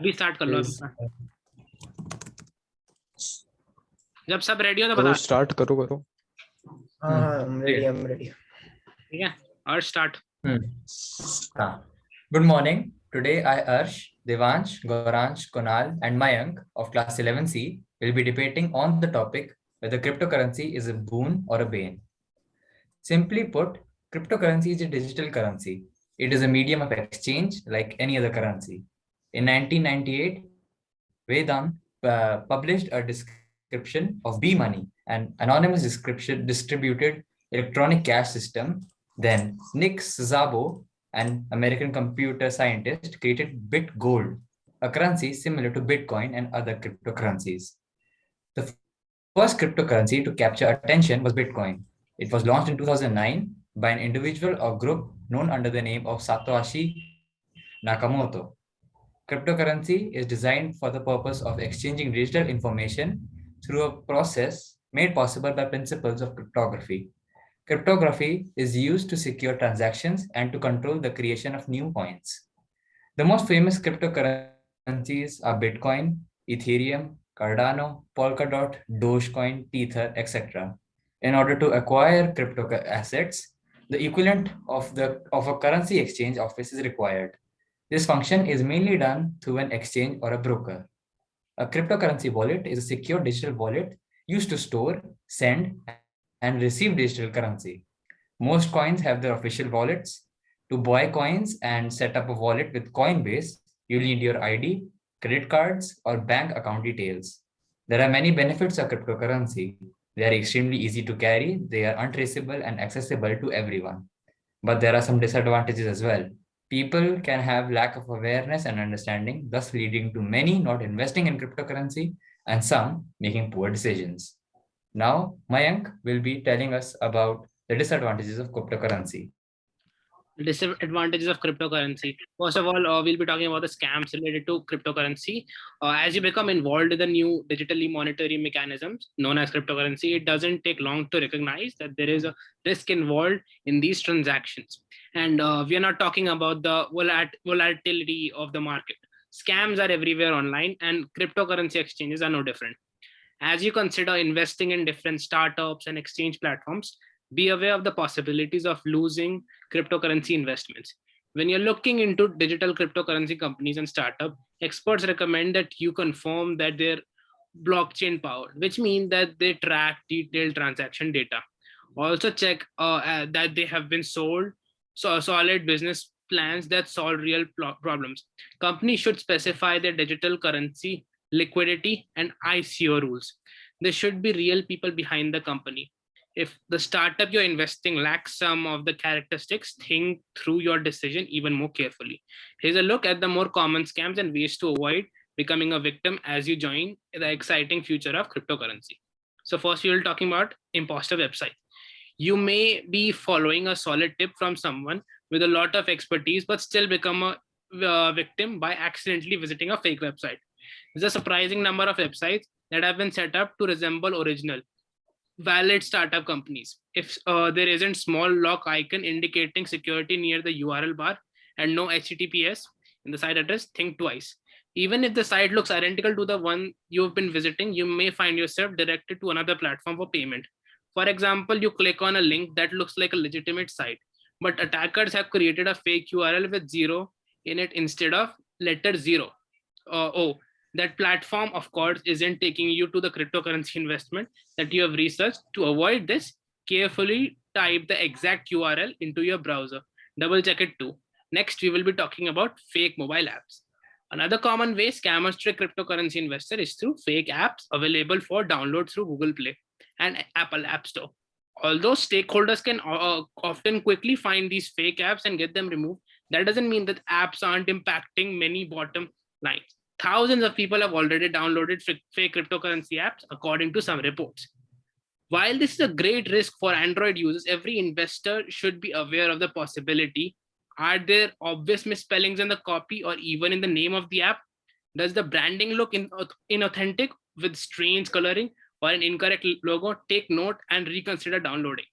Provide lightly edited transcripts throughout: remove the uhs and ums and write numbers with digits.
अभी स्टार्ट कर लो अभी। जब सब रेडी हो तो करो, बता। स्टार्ट करो। I'm ready. ठीक है, और start. Good morning. Today I, Arsh, Devansh, Gauransh, Kunal, and Mayank of class 11C will be debating on the topic whether cryptocurrency is a boon or a bane. Simply put, cryptocurrency is a digital currency. It is a medium of exchange like any other currency. In 1998, Vedant published a description of B-money, an anonymous distributed electronic cash system. Then Nick Szabo, an American computer scientist, created BitGold, a currency similar to Bitcoin and other cryptocurrencies. The first cryptocurrency to capture attention was Bitcoin. It was launched in 2009 by an individual or group known under the name of Satoshi Nakamoto. Cryptocurrency is designed for the purpose of exchanging digital information through a process made possible by principles of cryptography. Cryptography is used to secure transactions and to control the creation of new coins. The most famous cryptocurrencies are Bitcoin, Ethereum, Cardano, Polkadot, Dogecoin, Tether, etc. In order to acquire crypto assets, the equivalent of a currency exchange office is required. This function is mainly done through an exchange or a broker. A cryptocurrency wallet is a secure digital wallet used to store, send, and receive digital currency. Most coins have their official wallets. To buy coins and set up a wallet with Coinbase, you need your ID, credit cards, or bank account details. There are many benefits of cryptocurrency. They are extremely easy to carry, they are untraceable and accessible to everyone. But there are some disadvantages as well. People can have lack of awareness and understanding, thus leading to many not investing in cryptocurrency and some making poor decisions. Now, Mayank will be telling us about the disadvantages of cryptocurrency. Disadvantages of cryptocurrency. First of all, we'll be talking about the scams related to cryptocurrency. As you become involved in the new digitally monetary mechanisms known as cryptocurrency, it doesn't take long to recognize that there is a risk involved in these transactions. And we are not talking about the volatility of the market. Scams are everywhere online, and cryptocurrency exchanges are no different. As you consider investing in different startups and exchange platforms, be aware of the possibilities of losing cryptocurrency investments. When you're looking into digital cryptocurrency companies and startups, experts recommend that you confirm that they're blockchain powered, which means that they track detailed transaction data. Also check that they have been sold solid business plans that solve real problems. Companies should specify their digital currency liquidity and ICO rules. There should be real people behind the company. If the startup you're investing lacks some of the characteristics, think through your decision even more carefully. Here's a look at the more common scams and ways to avoid becoming a victim as you join the exciting future of cryptocurrency. So first, we will talking about imposter website. You may be following a solid tip from someone with a lot of expertise, but still become a victim by accidentally visiting a fake website. There's a surprising number of websites that have been set up to resemble original, valid startup companies. If there isn't small lock icon indicating security near the URL bar and no HTTPS in the site address, think twice. Even if the site looks identical to the one you've been visiting, you may find yourself directed to another platform for payment. For example, you click on a link that looks like a legitimate site, but attackers have created a fake URL with zero in it instead of letter zero. That platform, of course, isn't taking you to the cryptocurrency investment that you have researched. To avoid this, carefully type the exact URL into your browser. Double check it too. Next, we will be talking about fake mobile apps. Another common way scammers trick cryptocurrency investors is through fake apps available for download through Google Play and Apple App Store. Although stakeholders can often quickly find these fake apps and get them removed, that doesn't mean that apps aren't impacting many bottom lines. Thousands of people have already downloaded fake cryptocurrency apps, according to some reports. While this is a great risk for Android users, every investor should be aware of the possibility. Are there obvious misspellings in the copy or even in the name of the app? Does the branding look inauthentic with strange coloring or an incorrect logo? Take note and reconsider downloading.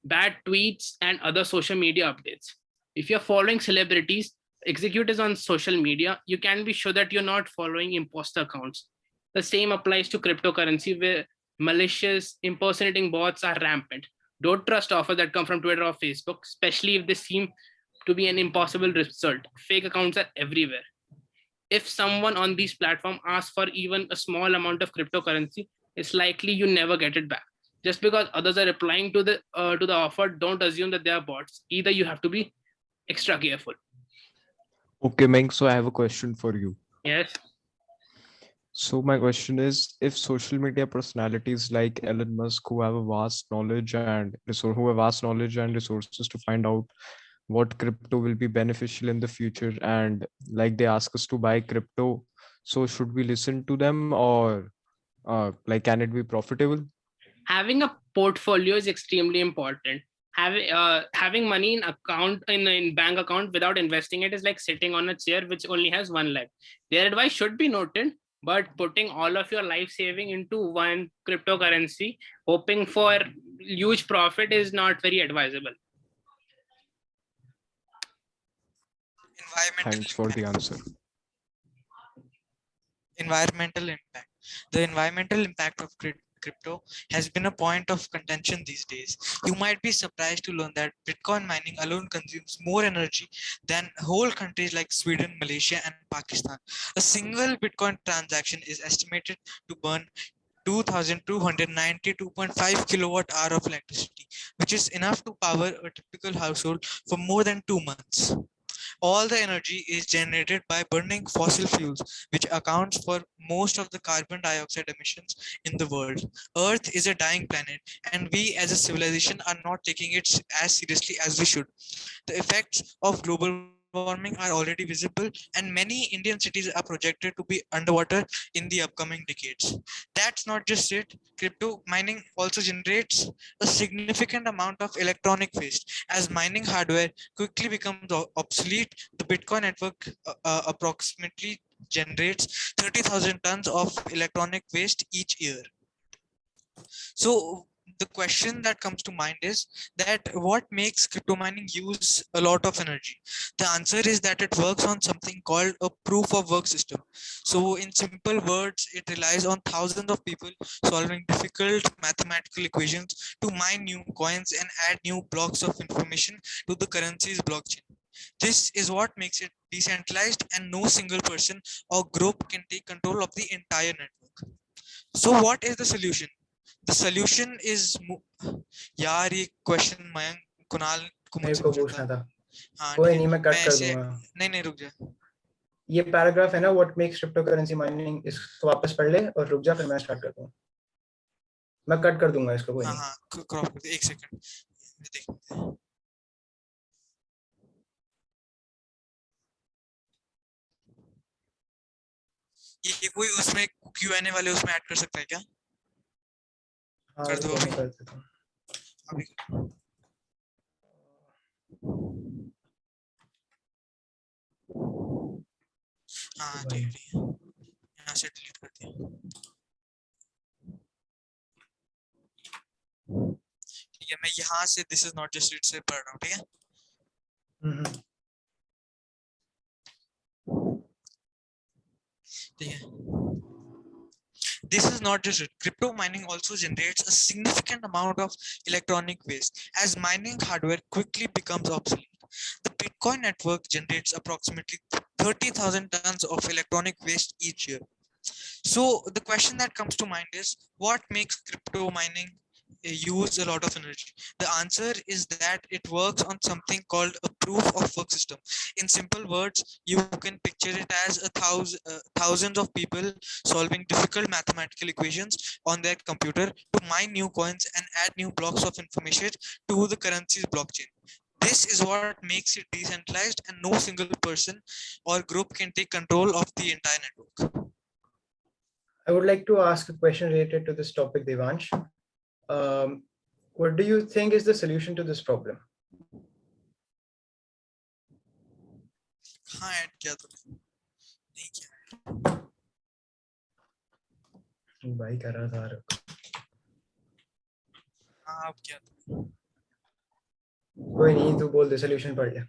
Bad tweets and other social media updates. If you're following celebrities, execute is on social media, you can be sure that you're not following imposter accounts. The same applies to cryptocurrency, where malicious impersonating bots are rampant. Don't trust offers that come from Twitter or Facebook, especially if they seem to be an impossible result. Fake accounts are everywhere. If someone on these platforms asks for even a small amount of cryptocurrency, it's likely you never get it back. Just because others are replying to the offer, don't assume that they are bots. Either you have to be extra careful. Okay, Meng, so I have a question for you. Yes. So my question is, if social media personalities like Elon Musk, who have vast knowledge and resources to find out what crypto will be beneficial in the future, and like they ask us to buy crypto, so should we listen to them, or like can it be profitable? Having a portfolio is extremely important. Having money in bank account without investing it is like sitting on a chair which only has one leg. Their advice should be noted, but putting all of your life saving into one cryptocurrency, hoping for huge profit, is not very advisable. Thanks for the answer. Environmental impact. The environmental impact of crypto has been a point of contention these days. You might be surprised to learn that Bitcoin mining alone consumes more energy than whole countries like Sweden, Malaysia, and Pakistan. A single Bitcoin transaction is estimated to burn 2,292.5 kilowatt hour of electricity, which is enough to power a typical household for more than 2 months. All the energy is generated by burning fossil fuels, which accounts for most of the carbon dioxide emissions in the world. Earth is a dying planet, and we as a civilization are not taking it as seriously as we should. The effects of global warming are already visible, and many Indian cities are projected to be underwater in the upcoming decades. That's not just it. Crypto mining also generates a significant amount of electronic waste. As mining hardware quickly becomes obsolete, the Bitcoin network approximately generates 30,000 tons of electronic waste each year. So the question that comes to mind is that what makes crypto mining use a lot of energy? The answer is that it works on something called a proof of work system. So in simple words, it relies on thousands of people solving difficult mathematical equations to mine new coins and add new blocks of information to the currency's blockchain. This is what makes it decentralized, and no single person or group can take control of the entire network. So what is the solution? The solution is यार ये question मैं कुणाल को मेरे मुझसे को पूछा पूछना था। था। हाँ कोई ठीक नहीं, है, मैं कट मैं कर ऐसे दूंगा। नहीं रुक जा, ये पैराग्राफ है ना, व्हाट मेक्स क्रिप्टोकरेंसी माइनिंग, इसको वापस पढ़ ले और रुक जा, फिर मैं स्टार्ट कर दूंगा। मैं कट कर दूंगा इसको, कोई नहीं। हाँ क्रॉप कर दे, एक सेकंड देख। ये कोई उसमें Q&A वाले उसमें ऐड कर सकता है क्या? हाँ, कर दो अभी। कर देता हूँ अभी हाँ ठीक है, यहाँ से डिलीट कर दिया। ठीक है, मैं यहाँ से this is not just it से पढ़ रहा हूँ, ठीक है? ठीक है। This is not just it. Crypto mining also generates a significant amount of electronic waste as mining hardware quickly becomes obsolete. The Bitcoin network generates approximately 30,000 tons of electronic waste each year. So the question that comes to mind is, what makes crypto mining use a lot of energy? The answer is that it works on something called a proof of work system. In simple words, you can picture it as thousands of people solving difficult mathematical equations on their computer to mine new coins and add new blocks of information to the currency's blockchain. This is what makes it decentralized, and no single person or group can take control of the entire network. I would like to ask a question related to this topic, Devansh. What do you think is the solution to this problem? हाँ add किया तूने, नहीं किया भाई कर रहा था। हाँ अब किया तूने, कोई नहीं, तू बोल दे, solution पढ़ ले।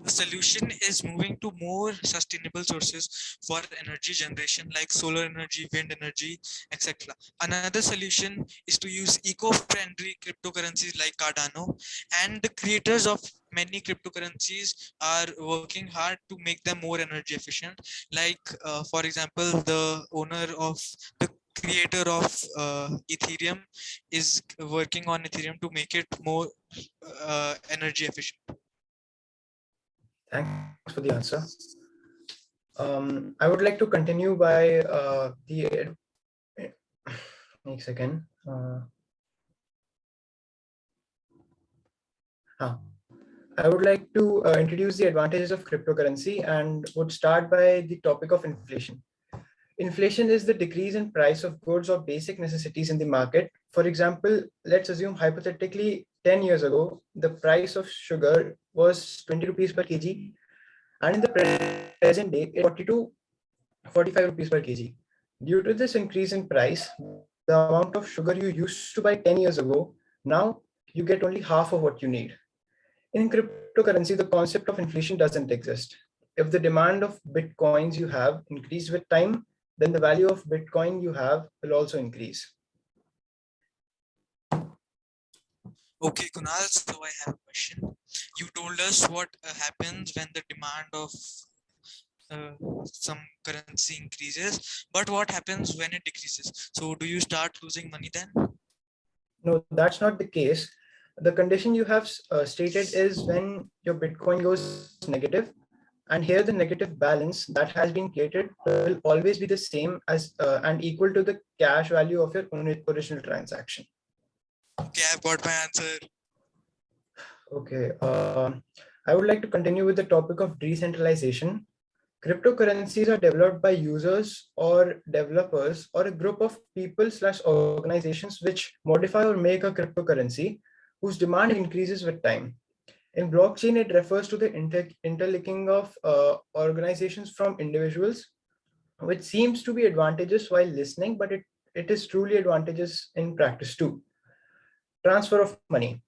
The solution is moving to more sustainable sources for energy generation like solar energy, wind energy, etc. Another solution is to use eco-friendly cryptocurrencies like Cardano, and the creators of many cryptocurrencies are working hard to make them more energy efficient. Like, for example, the owner of the creator of Ethereum is working on Ethereum to make it more energy efficient. Thanks for the answer. I would like to continue by the. Wait a second. I would like to introduce the advantages of cryptocurrency and would start by the topic of inflation. Inflation is the decrease in price of goods or basic necessities in the market. For example, let's assume hypothetically 10 years ago, the price of sugar was 20 rupees per kg, and in the present day, it's 40 to 45 rupees per kg. Due to this increase in price, the amount of sugar you used to buy 10 years ago, now you get only half of what you need. In cryptocurrency, the concept of inflation doesn't exist. If the demand of Bitcoins you have increased with time, then the value of Bitcoin you have will also increase. Okay, Kunal, so I have a question. You told us what happens when the demand of some currency increases, but what happens when it decreases? So do you start losing money then? No, that's not the case. The condition you have stated is when your Bitcoin goes negative, and here the negative balance that has been created will always be the same as and equal to the cash value of your original transaction. Okay, I've got my answer. Okay, I would like to continue with the topic of decentralization. Cryptocurrencies are developed by users or developers or a group of people slash organizations which modify or make a cryptocurrency whose demand increases with time. In blockchain, it refers to the interlinking of organizations from individuals, which seems to be advantageous while listening, but it is truly advantageous in practice too. Transfer of money.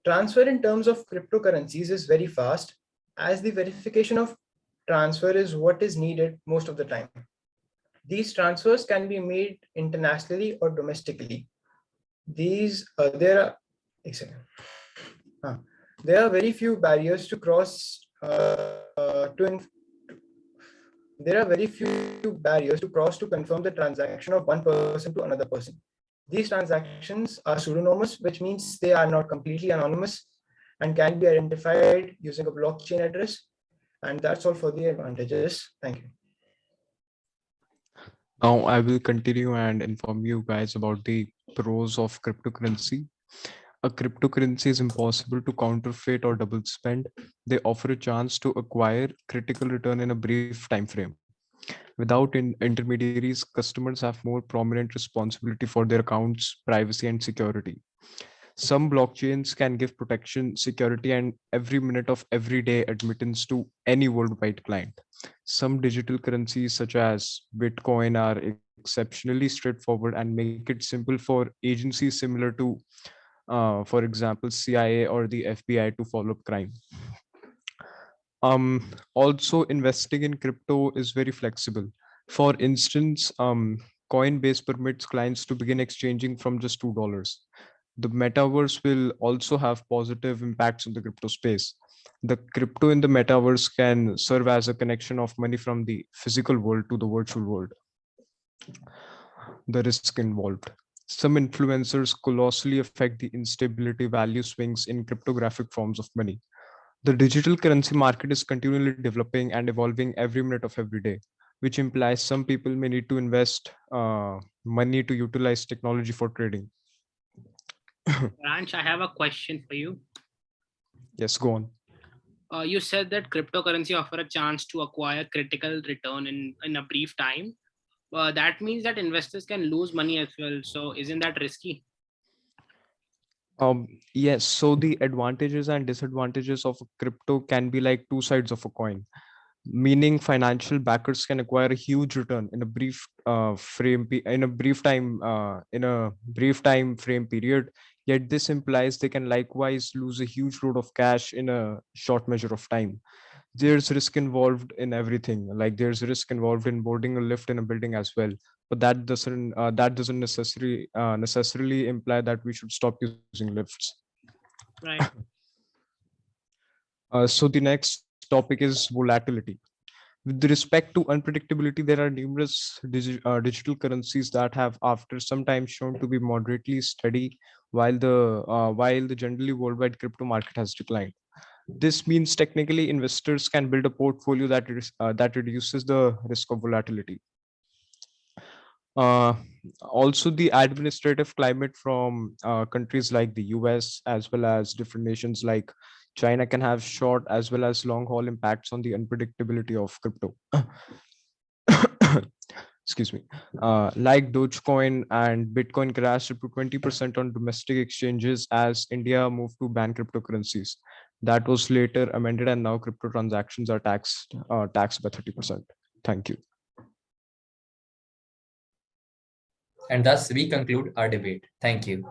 Transfer in terms of cryptocurrencies is very fast, as the verification of transfer is what is needed most of the time. These transfers can be made internationally or domestically. There are there are very few barriers to cross there are very few barriers to cross to confirm the transaction of one person to another person. These transactions are pseudonymous, which means they are not completely anonymous and can be identified using a blockchain address. And that's all for the advantages. Thank you. Now I will continue and inform you guys about the pros of cryptocurrency. A cryptocurrency is impossible to counterfeit or double spend. They offer a chance to acquire critical return in a brief time frame. Without intermediaries, customers have more prominent responsibility for their accounts, privacy, and security. Some blockchains can give protection, security, and every minute of every day admittance to any worldwide client. Some digital currencies, such as Bitcoin, are exceptionally straightforward and make it simple for agencies similar to, for example, CIA or the FBI to follow up crime. Also, investing in crypto is very flexible. For instance, Coinbase permits clients to begin exchanging from just $2. The metaverse will also have positive impacts on the crypto space. The crypto in the metaverse can serve as a connection of money from the physical world to the virtual world. The risk involved. Some influencers colossally affect the instability value swings in cryptographic forms of money. The digital currency market is continually developing and evolving every minute of every day, which implies some people may need to invest money to utilize technology for trading. Ranch, I have a question for you. Yes, go on. You said that cryptocurrency offer a chance to acquire critical return in a brief time. That means that investors can lose money as well. So isn't that risky? Yes, so the advantages and disadvantages of crypto can be like two sides of a coin, meaning financial backers can acquire a huge return in a brief in a brief time frame period. Yet this implies they can likewise lose a huge load of cash in a short measure of time. there's risk involved in everything. Like there's risk involved in boarding a lift in a building as well. But that doesn't necessarily imply that we should stop using lifts. Right. So the next topic is volatility. With respect to unpredictability, there are numerous digital currencies that have, after some time, shown to be moderately steady, while the generally worldwide crypto market has declined. This means technically investors can build a portfolio that reduces the risk of volatility. Uh, Also, the administrative climate from countries like the US, as well as different nations like China, can have short as well as long haul impacts on the unpredictability of crypto. Excuse me. Like Dogecoin and Bitcoin crashed up to 20% on domestic exchanges as India moved to ban cryptocurrencies. That was later amended, and now crypto transactions are taxed by 30%. Thank you. And thus we conclude our debate. Thank you.